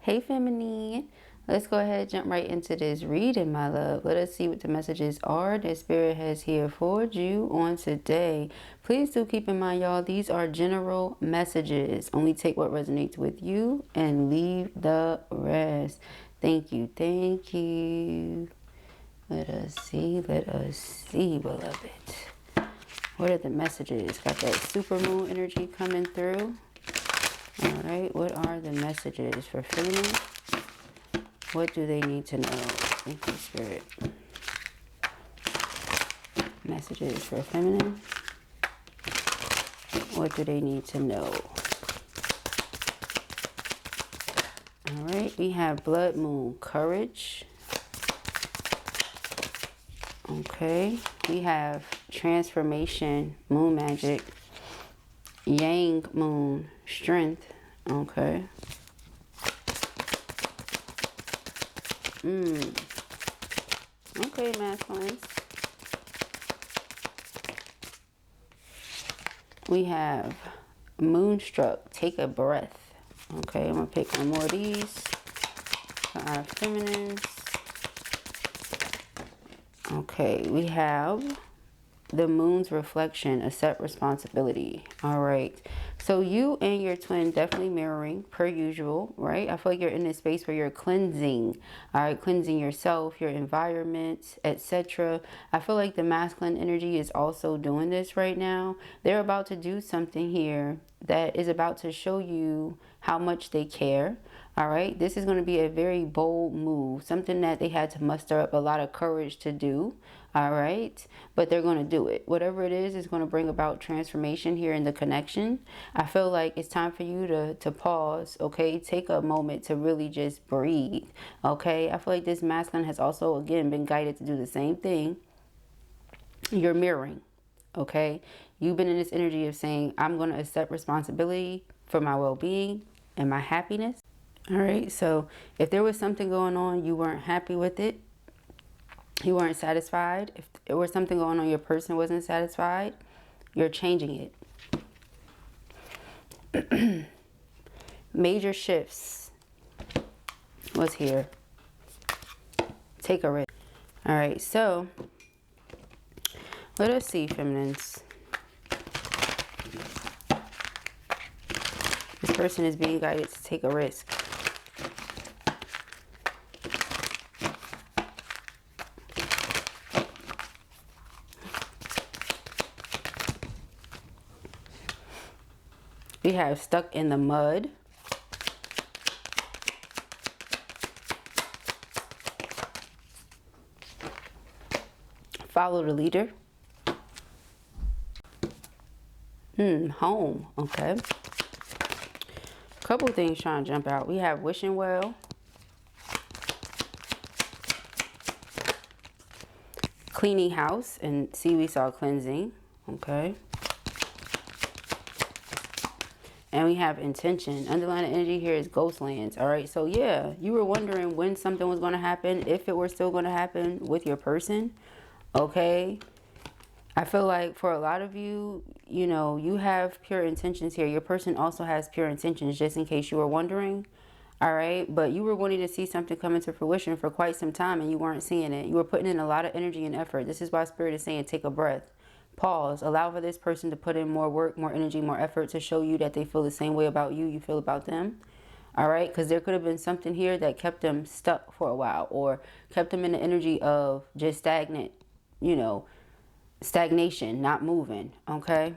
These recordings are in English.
Hey feminine, let's go ahead and jump right into this reading, my love. Let us see what the messages are that Spirit has here for you on today. Please do keep in mind, y'all, these are general messages. Only take what resonates with you and leave the rest. Thank you, thank you. Let us see, beloved. What are the messages? Got that super moon energy coming through. All right, what are the messages for feminine? What do they need to know? Thank you, Spirit. Messages for feminine. What do they need to know? All right, we have blood moon, courage. Okay, we have transformation, moon magic. Yang moon, strength. Okay. Okay, masculines. We have moonstruck, take a breath. Okay, I'm gonna pick one more of these for our feminines. Okay, we have the moon's reflection, accept responsibility. All right, so you and your twin definitely mirroring per usual, right? I feel like you're in this space where you're cleansing. All right, cleansing yourself, your environment, etc. I feel like the masculine energy is also doing this right now. They're about to do something here that is about to show you how much they care. All right, this is going to be a very bold move, something that they had to muster up a lot of courage to do. All right, but they're going to do it. Whatever it is going to bring about transformation here in the connection. I feel like it's time for you to pause. Okay, take a moment to really just breathe. Okay, I feel like this masculine has also again been guided to do the same thing. You're mirroring. Okay, you've been in this energy of saying, I'm going to accept responsibility for my well-being and my happiness. All right, so if there was something going on, you weren't happy with it, you weren't satisfied, if there was something going on, your person wasn't satisfied, you're changing it. Major shifts was here. Take a risk. All right, so let us see, feminines. This person is being guided to take a risk. We have stuck in the mud. Follow the leader. Home. Okay. Couple things trying to jump out. We have wishing well. Cleaning house. And see, we saw cleansing. Okay. And we have intention. Underlying energy here is ghost lands. All right. So yeah, you were wondering when something was going to happen, if it were still going to happen with your person. Okay. I feel like for a lot of you, you know, you have pure intentions here. Your person also has pure intentions, just in case you were wondering. All right. But you were wanting to see something come into fruition for quite some time and you weren't seeing it. You were putting in a lot of energy and effort. This is why Spirit is saying take a breath. Pause. Allow for this person to put in more work, more energy, more effort to show you that they feel the same way about you you feel about them. All right. Because there could have been something here that kept them stuck for a while or kept them in the energy of just stagnant, you know, stagnation, not moving. Okay.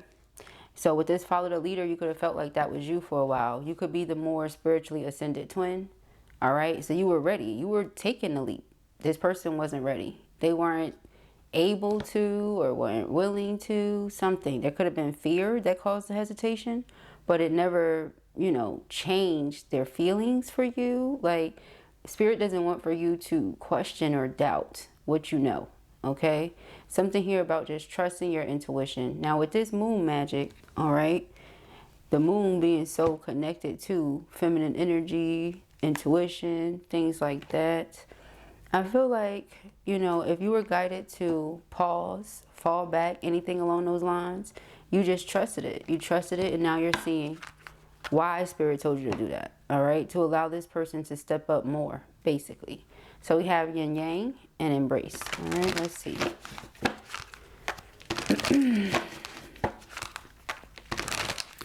So with this follow the leader, you could have felt like that was you for a while. You could be the more spiritually ascended twin. All right. So you were ready. You were taking the leap. This person wasn't ready. They weren't able to or weren't willing to. Something. There could have been fear that caused the hesitation, but it never, you know, changed their feelings for you. Like Spirit doesn't want for you to question or doubt what you know. Okay, something here about just trusting your intuition. Now with this moon magic, all right, the moon being so connected to feminine energy, intuition, things like that. I feel like, you know, if you were guided to pause, fall back, anything along those lines, you just trusted it. You trusted it and now you're seeing. Why Spirit told you to do that. All right. To allow this person to step up more, basically. So we have yin yang and embrace. All right. Let's see.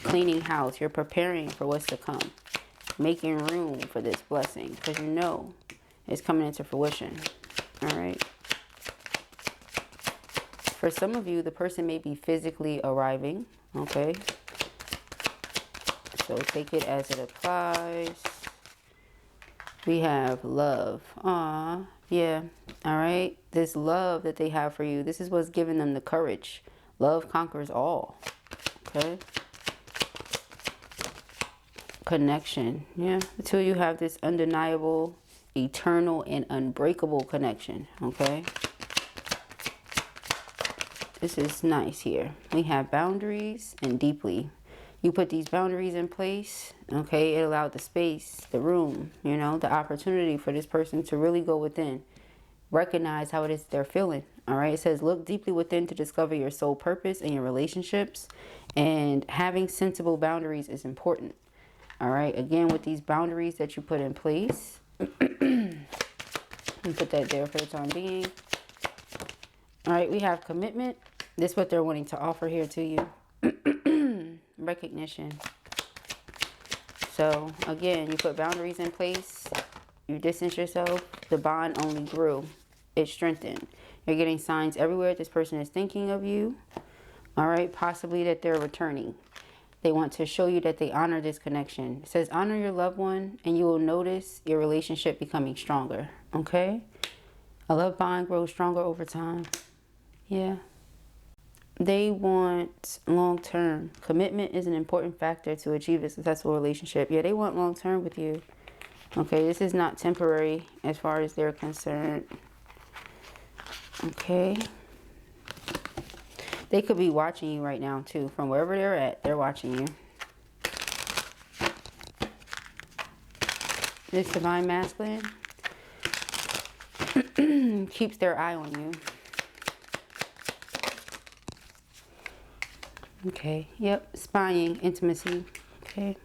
Cleaning house. You're preparing for what's to come. Making room for this blessing because you know it's coming into fruition. All right. For some of you, the person may be physically arriving. Okay. So take it as it applies. We have love. Aw, yeah. All right. This love that they have for you, this is what's giving them the courage. Love conquers all. Okay. Connection. Yeah. The two of you have this undeniable, eternal, and unbreakable connection. Okay. This is nice here. We have boundaries and deeply. You put these boundaries in place. Okay. It allowed the space, the room, you know, the opportunity for this person to really go within. Recognize how it is they're feeling. All right. It says look deeply within to discover your soul purpose in your relationships. And having sensible boundaries is important. All right, again, with these boundaries that you put in place, and put that there for the time being. All right, we have commitment. This is what they're wanting to offer here to you. Recognition. So, again, you put boundaries in place. You distance yourself. The bond only grew. It strengthened. You're getting signs everywhere. This person is thinking of you. All right, possibly that they're returning. They want to show you that they honor this connection. It says honor your loved one and you will notice your relationship becoming stronger. Okay? A love bond grows stronger over time. Yeah. They want long-term. Commitment is an important factor to achieve a successful relationship. Yeah, they want long-term with you. Okay, this is not temporary as far as they're concerned. Okay. They could be watching you right now, too. From wherever they're at, they're watching you. This Divine Masculine keeps their eye on you. Okay, yep. Spying, intimacy. Okay.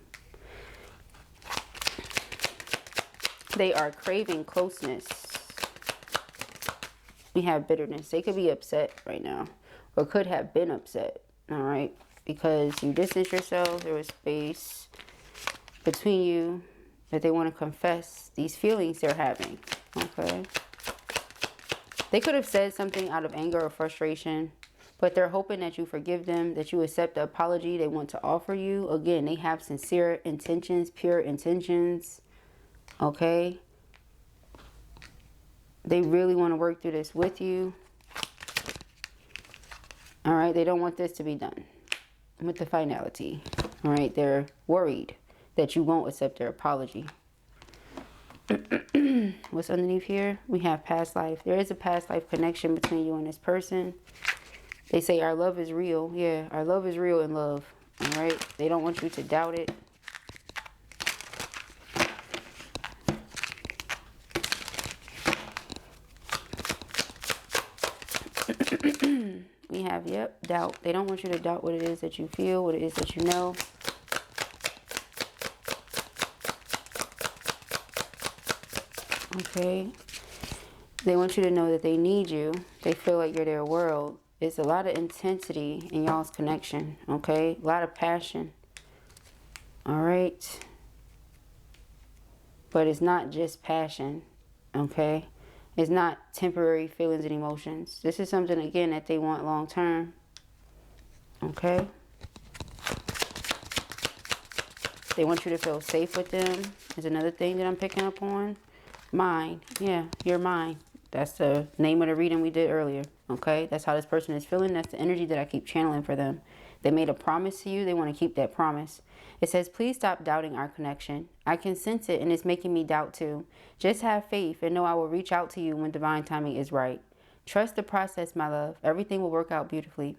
They are craving closeness. We have bitterness. They could be upset right now. Or could have been upset, all right? Because you distance yourselves, there was space between you that they want to confess these feelings they're having, okay? They could have said something out of anger or frustration, but they're hoping that you forgive them, that you accept the apology they want to offer you. Again, they have sincere intentions, pure intentions, okay? They really want to work through this with you. All right, they don't want this to be done with the finality. All right, they're worried that you won't accept their apology. What's underneath here? We have past life. There is a past life connection between you and this person. They say our love is real. Yeah, our love is real in love. All right, they don't want you to doubt it. We have, yep, doubt. They don't want you to doubt what it is that you feel, what it is that you know. Okay. They want you to know that they need you. They feel like you're their world. It's a lot of intensity in y'all's connection, okay? A lot of passion. All right. But it's not just passion, okay? It's not temporary feelings and emotions. This is something, again, that they want long term. Okay? They want you to feel safe with them. Is another thing that I'm picking up on. Mind. Yeah, your mind. That's the name of the reading we did earlier. Okay? That's how this person is feeling. That's the energy that I keep channeling for them. They made a promise to you. They want to keep that promise. It says, please stop doubting our connection. I can sense it and it's making me doubt too. Just have faith and know I will reach out to you when divine timing is right. Trust the process, my love. Everything will work out beautifully.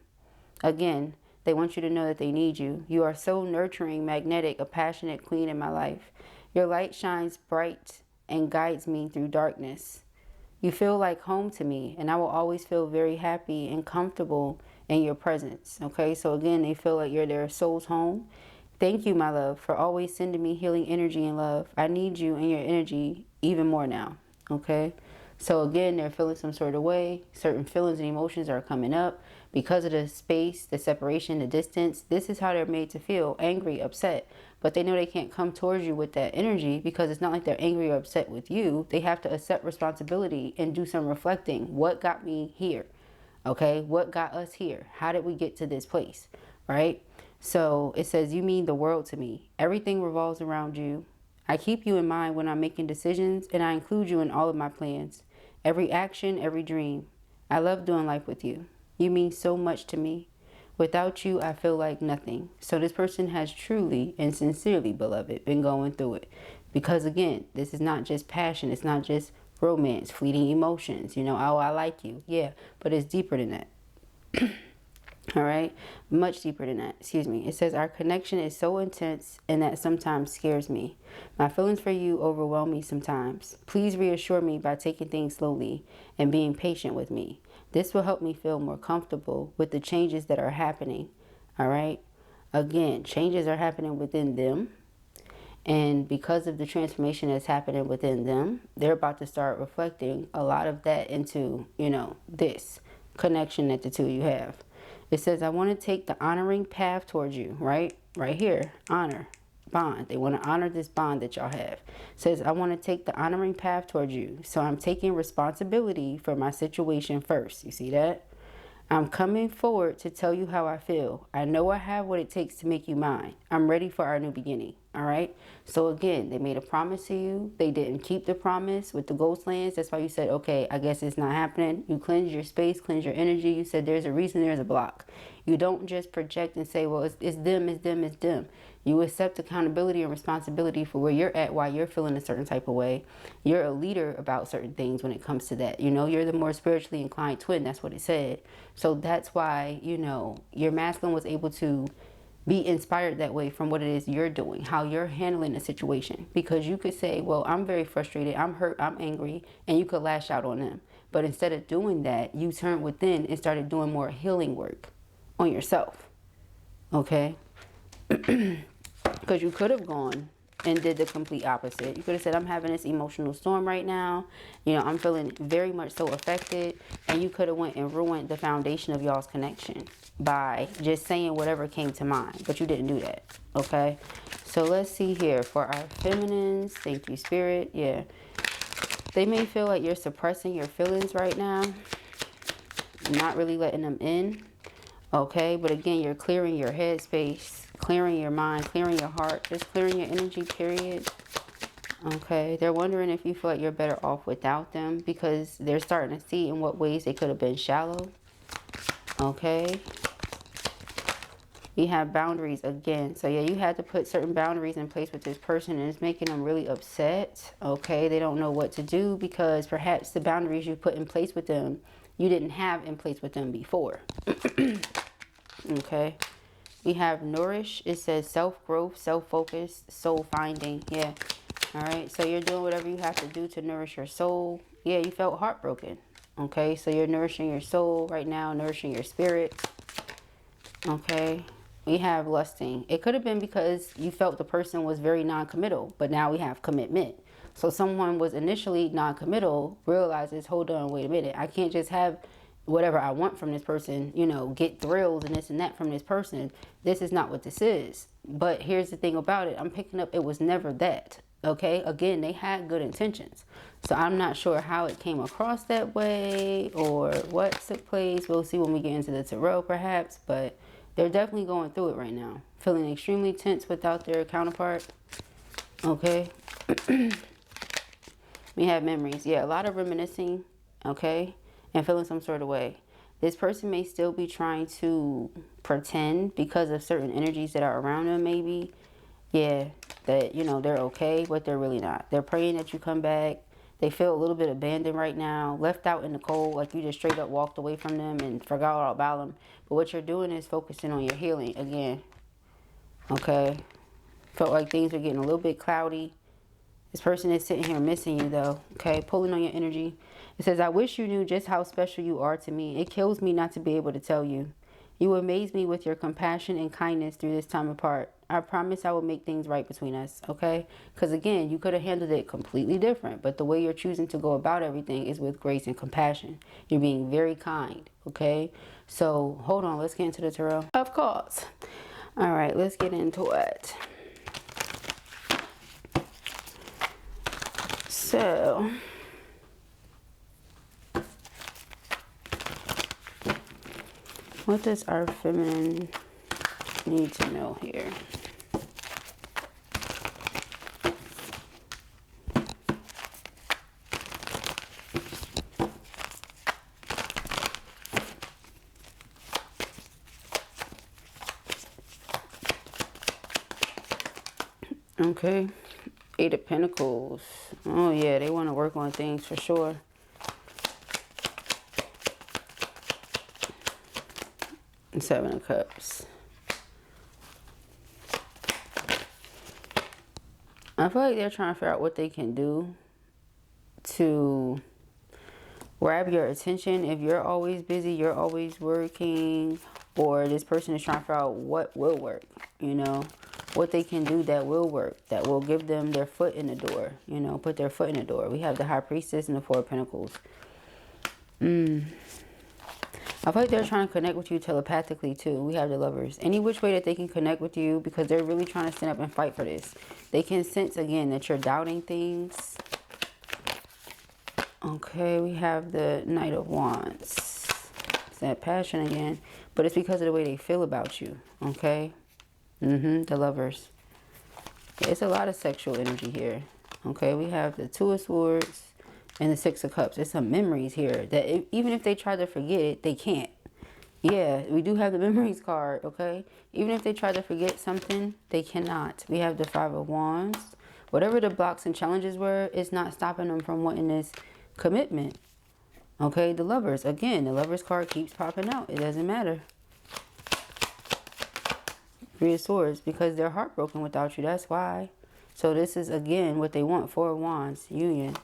Again, they want you to know that they need you. You are so nurturing, magnetic, a passionate queen in my life. Your light shines bright and guides me through darkness. You feel like home to me, and I will always feel very happy and comfortable in your presence. Okay, so again, they feel like you're their soul's home. Thank you, my love, for always sending me healing energy and love. I need you and your energy even more now. Okay? So again, they're feeling some sort of way. Certain feelings and emotions are coming up because of the space, the separation, the distance. This is how they're made to feel: angry, upset. But they know they can't come towards you with that energy because it's not like they're angry or upset with you. They have to accept responsibility and do some reflecting. What got me here? Okay? What got us here? How did we get to this place? Right? So it says, you mean the world to me. Everything revolves around you. I keep you in mind when I'm making decisions, and I include you in all of my plans. Every action, every dream. I love doing life with you. You mean so much to me. Without you, I feel like nothing. So this person has truly and sincerely, beloved, been going through it. Because again, this is not just passion. It's not just romance, fleeting emotions. You know, oh, I like you. Yeah, but it's deeper than that. All right, much deeper than that. Excuse me. It says, our connection is so intense and that sometimes scares me. My feelings for you overwhelm me sometimes. Please reassure me by taking things slowly and being patient with me. This will help me feel more comfortable with the changes that are happening. All right. Again, changes are happening within them. And because of the transformation that's happening within them, they're about to start reflecting a lot of that into, you know, this connection that the two of you have. It says, I want to take the honoring path towards you, right? Right here, honor, bond. They want to honor this bond that y'all have. It says, I want to take the honoring path towards you. So I'm taking responsibility for my situation first. You see that? I'm coming forward to tell you how I feel. I know I have what it takes to make you mine. I'm ready for our new beginning. All right. So again, they made a promise to you. They didn't keep the promise with the ghost lands. That's why you said, okay, I guess it's not happening. You cleanse your space, cleanse your energy. You said there's a reason, there's a block. You don't just project and say, well, it's them, it's them, it's them. You accept accountability and responsibility for where you're at, why you're feeling a certain type of way. You're a leader about certain things when it comes to that. You know, you're the more spiritually inclined twin. That's what it said. So that's why, you know, your masculine was able to be inspired that way from what it is you're doing, how you're handling the situation. Because you could say, well, I'm very frustrated, I'm hurt, I'm angry, and you could lash out on them. But instead of doing that, you turned within and started doing more healing work on yourself. Okay? Because you could have gone and did the complete opposite. You could have said, I'm having this emotional storm right now. You know, I'm feeling very much so affected. And you could have went and ruined the foundation of y'all's connection by just saying whatever came to mind. But you didn't do that. Okay? So let's see here. For our feminines, thank you, Spirit. Yeah. They may feel like you're suppressing your feelings right now. Not really letting them in. Okay? But again, you're clearing your headspace. Clearing your mind, clearing your heart, just clearing your energy, period. Okay, they're wondering if you feel like you're better off without them because they're starting to see in what ways they could have been shallow. Okay. We have boundaries again. So yeah, you had to put certain boundaries in place with this person and it's making them really upset. Okay, they don't know what to do because perhaps the boundaries you put in place with them, you didn't have in place with them before. Okay. We have nourish. It says self-growth, self-focus, soul finding. Yeah. All right. So you're doing whatever you have to do to nourish your soul. Yeah, you felt heartbroken. Okay. So you're nourishing your soul right now, nourishing your spirit. Okay. We have lusting. It could have been because you felt the person was very non-committal, but now we have commitment. So someone was initially non-committal, realizes, hold on, wait a minute. I can't just have whatever I want from this person, you know, get thrills and this and that from this person. This is not what this is. But here's the thing about it. I'm picking up it was never that. Okay. Again, they had good intentions. So I'm not sure how it came across that way or what took place. We'll see when we get into the tarot perhaps. But they're definitely going through it right now. Feeling extremely tense without their counterpart. Okay. We have memories. Yeah, a lot of reminiscing. Okay. And feeling some sort of way. This person may still be trying to pretend because of certain energies that are around them maybe. Yeah, that, you know, they're okay, but they're really not. They're praying that you come back. They feel a little bit abandoned right now, left out in the cold, like you just straight up walked away from them and forgot all about them. But what you're doing is focusing on your healing again. Okay. Felt like things were getting a little bit cloudy. This person is sitting here missing you though. Okay, pulling on your energy. It says, I wish you knew just how special you are to me. It kills me not to be able to tell you. You amaze me with your compassion and kindness through this time apart. I promise I will make things right between us, okay? Because again, you could have handled it completely different, but the way you're choosing to go about everything is with grace and compassion. You're being very kind, okay? So hold on, let's get into the tarot. Of course. All right, let's get into it. So, what does our feminine need to know here? Okay, Eight of Pentacles. Oh yeah, they want to work on things for sure. And Seven of Cups. I feel like they're trying to figure out what they can do to grab your attention. If you're always busy, you're always working, or this person is trying to figure out what will work, you know, what they can do that will work, that will give them their foot in the door, you know, put their foot in the door. We have the High Priestess and the Four of Pentacles. I feel like they're trying to connect with you telepathically too. We have the Lovers. Any which way that they can connect with you, because they're really trying to stand up and fight for this. They can sense again that you're doubting things. Okay, we have the Knight of Wands. It's that passion again, but it's because of the way they feel about you. Okay. The Lovers. It's a lot of sexual energy here. Okay, we have the Two of Swords and the Six of Cups. There's some memories here that even if they try to forget it, they can't. Yeah, we do have the memories card, okay? Even if they try to forget something, they cannot. We have the Five of Wands. Whatever the blocks and challenges were, it's not stopping them from wanting this commitment. Okay, the Lovers. Again, the Lovers card keeps popping out. It doesn't matter. Three of Swords, because they're heartbroken without you. That's why. So this is, again, what they want. Four of Wands, union.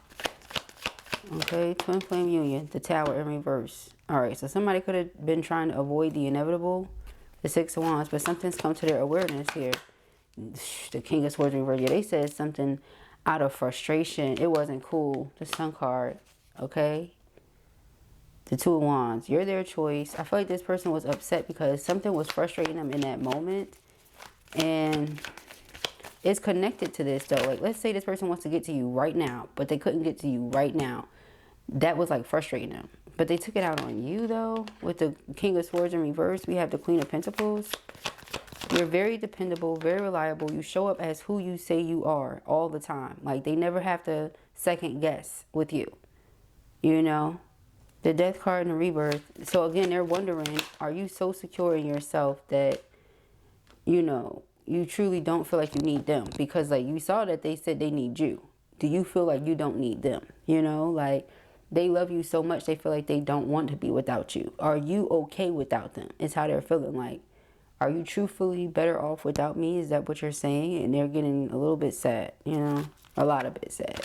Okay, twin flame union, the Tower in reverse. All right, so somebody could have been trying to avoid the inevitable, the Six of Wands, but something's come to their awareness here. The King of Swords in reverse. Yeah, they said something out of frustration. It wasn't cool. The Sun card, okay? The Two of Wands, you're their choice. I feel like this person was upset because something was frustrating them in that moment. And it's connected to this though. Like, let's say this person wants to get to you right now, but they couldn't get to you right now. That was like frustrating them. But they took it out on you though. With the King of Swords in reverse, we have the Queen of Pentacles. You're very dependable, very reliable. You show up as who you say you are all the time. Like, they never have to second guess with you. You know? The Death card in the rebirth. So again, they're wondering, are you so secure in yourself that, you know, you truly don't feel like you need them? Because like you saw that they said they need you. Do you feel like you don't need them? You know, like they love you so much they feel like they don't want to be without you. Are you okay without them? It's how they're feeling. Like, are you truthfully better off without me? Is that what you're saying? And they're getting a little bit sad, you know, a lot of bit sad.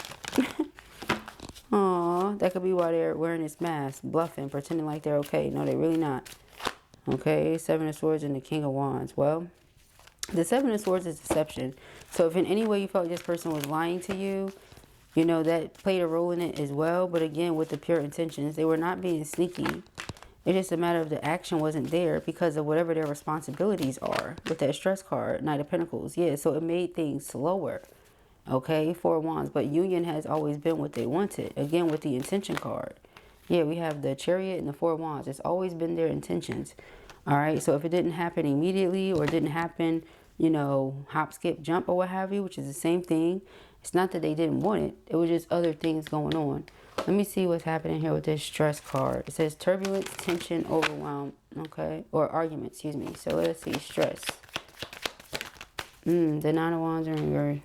Aw, that could be why they're wearing this mask, bluffing, pretending like they're okay. No, they're really not. Okay, Seven of Swords and the King of Wands. Well, the Seven of Swords is deception. So if in any way you felt like this person was lying to you, you know, that played a role in it as well. But again, with the pure intentions, they were not being sneaky. It's just a matter of the action wasn't there because of whatever their responsibilities are. With that stress card, Knight of Pentacles. Yeah, so it made things slower. Okay, Four of Wands. But union has always been what they wanted. Again, with the intention card. Yeah, we have the Chariot and the Four of Wands. It's always been their intentions. All right, so if it didn't happen immediately or didn't happen, you know, hop, skip, jump or what have you, which is the same thing. It's not that they didn't want it. It was just other things going on. Let me see what's happening here with this stress card. It says turbulence, tension, overwhelm. Okay, or argument, excuse me. So let's see, stress. The Nine of Wands are in your...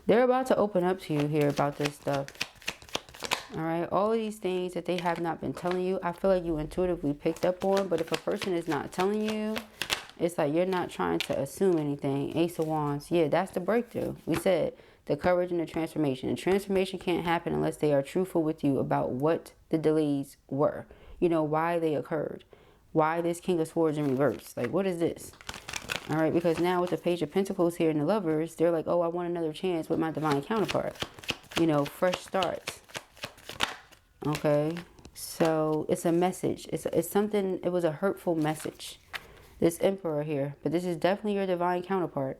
They're about to open up to you here about this stuff. All right, all of these things that they have not been telling you, I feel like you intuitively picked up on. But if a person is not telling you, it's like you're not trying to assume anything. Ace of Wands, yeah, that's the breakthrough. We said the courage and the transformation. The transformation can't happen unless they are truthful with you about what the delays were. You know, why they occurred. Why this King of Swords in reverse? Like, what is this? All right, because now with the Page of Pentacles here and the Lovers, they're like, oh, I want another chance with my divine counterpart. You know, fresh starts. Okay, so it's a message. It's something, it was a hurtful message. This Emperor here, but this is definitely your divine counterpart.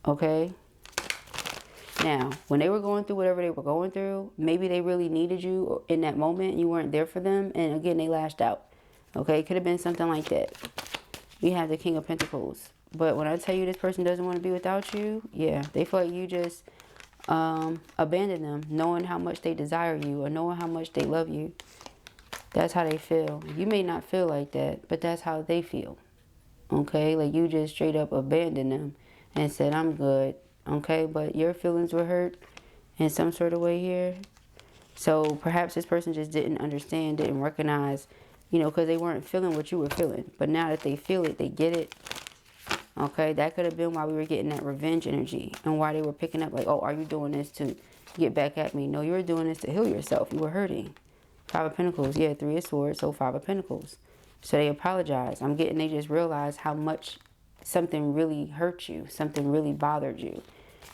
Okay. Now, when they were going through whatever they were going through, maybe they really needed you in that moment and you weren't there for them. And again, they lashed out. Okay, it could have been something like that. We have the King of Pentacles. But when I tell you this person doesn't want to be without you, yeah, they feel like you just abandon them, knowing how much they desire you or knowing how much they love you. That's how they feel. You may not feel like that, but that's how they feel. Okay, like you just straight up abandoned them and said, I'm good. Okay, but your feelings were hurt in some sort of way here. So perhaps this person just didn't understand, didn't recognize, you know, because they weren't feeling what you were feeling. But now that they feel it, they get it. Okay, that could have been why we were getting that revenge energy and why they were picking up like, oh, are you doing this to get back at me? No, you were doing this to heal yourself. You were hurting. Five of Pentacles. Yeah, Three of Swords, so Five of Pentacles. So they apologize. I'm getting they just realized how much something really hurt you. Something really bothered you.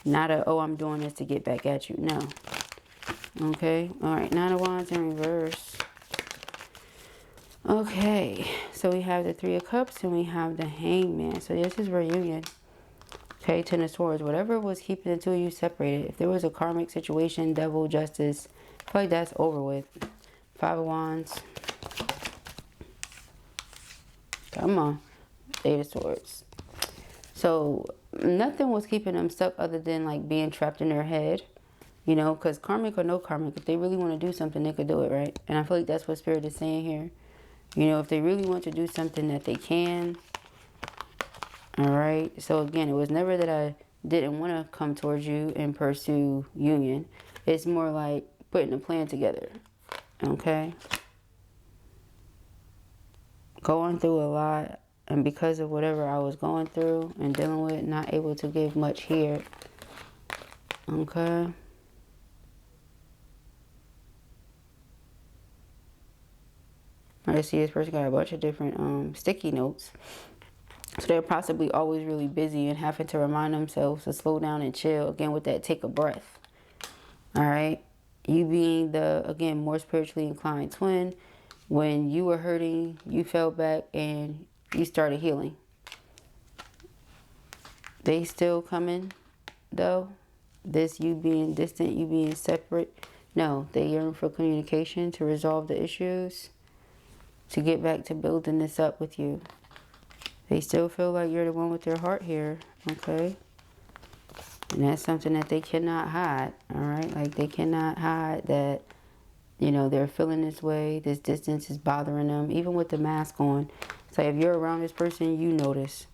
Not a, oh, I'm doing this to get back at you. No. Okay. All right. Nine of Wands in reverse. Okay. So we have the Three of Cups and we have the Hangman. So this is reunion. Okay. Ten of Swords. Whatever was keeping the two of you separated. If there was a karmic situation, devil, justice, I feel like that's over with. Five of Wands. Come on. Eight of Swords. So nothing was keeping them stuck other than like being trapped in their head, you know, because karmic or no karmic, if they really want to do something, they could do it, right? And I feel like that's what Spirit is saying here. You know, if they really want to do something that they can. All right. So again, it was never that I didn't want to come towards you and pursue union. It's more like putting a plan together. Okay. Going through a lot. And because of whatever I was going through and dealing with, not able to give much here. Okay. I see this person got a bunch of different sticky notes. So they're possibly always really busy and having to remind themselves to slow down and chill. Again, with that, take a breath. All right. You being the, again, more spiritually inclined twin. When you were hurting, you fell back and you started healing. They still coming, though. This you being distant, you being separate. No, they yearn for communication to resolve the issues. To get back to building this up with you. They still feel like you're the one with their heart here. Okay. And that's something that they cannot hide. All right. Like they cannot hide that, you know, they're feeling this way. This distance is bothering them. Even with the mask on. So if you're around this person, you notice,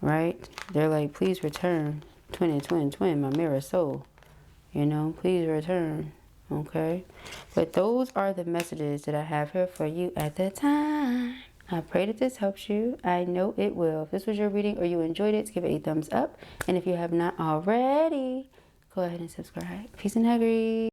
right? They're like, please return. Twin and twin, twin, my mirror soul. You know, please return. Okay? But those are the messages that I have here for you at the time. I pray that this helps you. I know it will. If this was your reading or you enjoyed it, give it a thumbs up. And if you have not already, go ahead and subscribe. Peace and huggery.